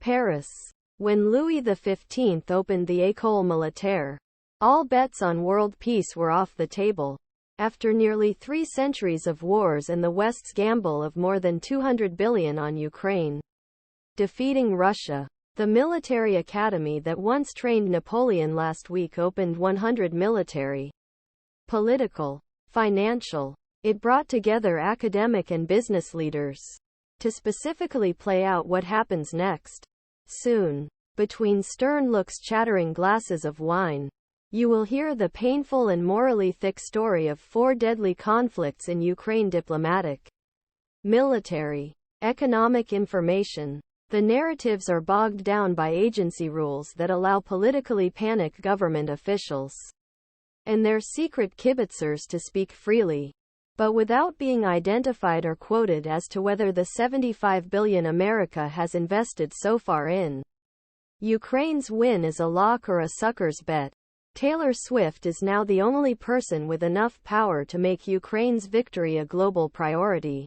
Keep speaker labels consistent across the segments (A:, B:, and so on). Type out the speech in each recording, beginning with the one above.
A: Paris. When Louis XV opened the École Militaire, all bets on world peace were off the table. After nearly 3 centuries of wars and the West's gamble of more than $200 billion on Ukraine defeating Russia, the military academy that once trained Napoleon last week opened 100 military, political, financial. It brought together academic and business leaders to specifically play out what happens next. Soon, between stern looks chattering glasses of wine, you will hear the painful and morally thick story of 4 deadly conflicts in Ukraine: diplomatic, military, economic, information. The narratives are bogged down by agency rules that allow politically panicked government officials and their secret kibitzers to speak freely, but without being identified or quoted as to whether the $75 billion America has invested so far in Ukraine's win is a lock or a sucker's bet. Taylor Swift is now the only person with enough power to make Ukraine's victory a global priority.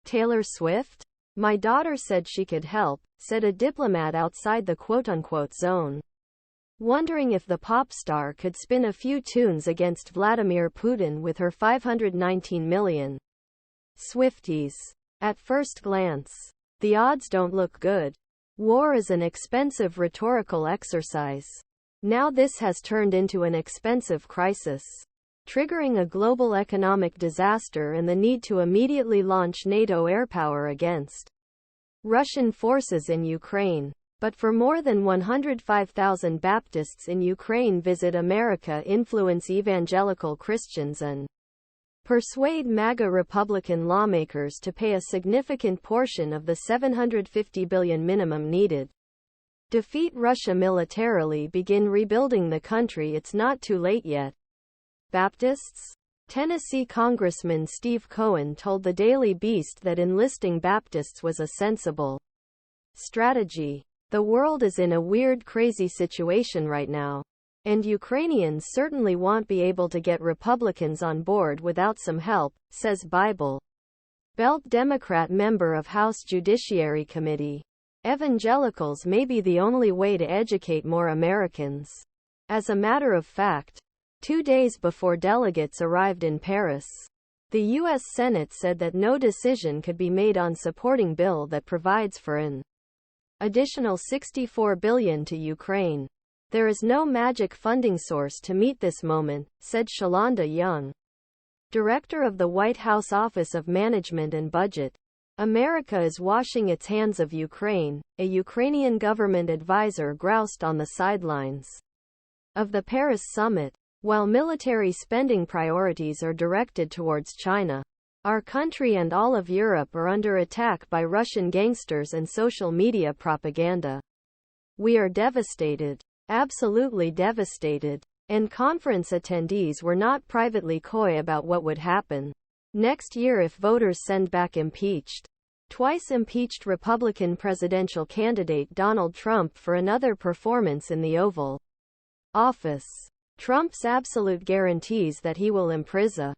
A: Taylor Swift? My daughter said she could help, said a diplomat outside the quote-unquote zone, wondering if the pop star could spin a few tunes against Vladimir Putin with her 519 million Swifties. At first glance, the odds don't look good. War is an expensive rhetorical exercise. Now this has turned into an expensive crisis, triggering a global economic disaster and the need to immediately launch NATO airpower against Russian forces in Ukraine. But for more than 105,000 Baptists in Ukraine visit America, influence evangelical Christians and persuade MAGA Republican lawmakers to pay a significant portion of the $750 billion minimum needed. Defeat Russia militarily, begin rebuilding the country. It's not too late yet. Baptists? Tennessee Congressman Steve Cohen told the Daily Beast that enlisting Baptists was a sensible strategy. The world is in a weird, crazy situation right now, and Ukrainians certainly won't be able to get Republicans on board without some help, says Bible Belt Democrat member of House Judiciary Committee. Evangelicals may be the only way to educate more Americans. As a matter of fact, 2 days before delegates arrived in Paris, the U.S. Senate said that no decision could be made on supporting bill that provides for an additional $64 billion to Ukraine. There is no magic funding source to meet this moment, said Shalonda Young, director of the White House Office of Management and Budget. America is washing its hands of Ukraine, a Ukrainian government advisor groused on the sidelines of the Paris summit. While military spending priorities are directed towards China, our country and all of Europe are under attack by Russian gangsters and social media propaganda. We are devastated. Absolutely devastated. And conference attendees were not privately coy about what would happen next year if voters send back twice impeached Republican presidential candidate Donald Trump for another performance in the Oval Office. Trump's absolute guarantees that he will imprison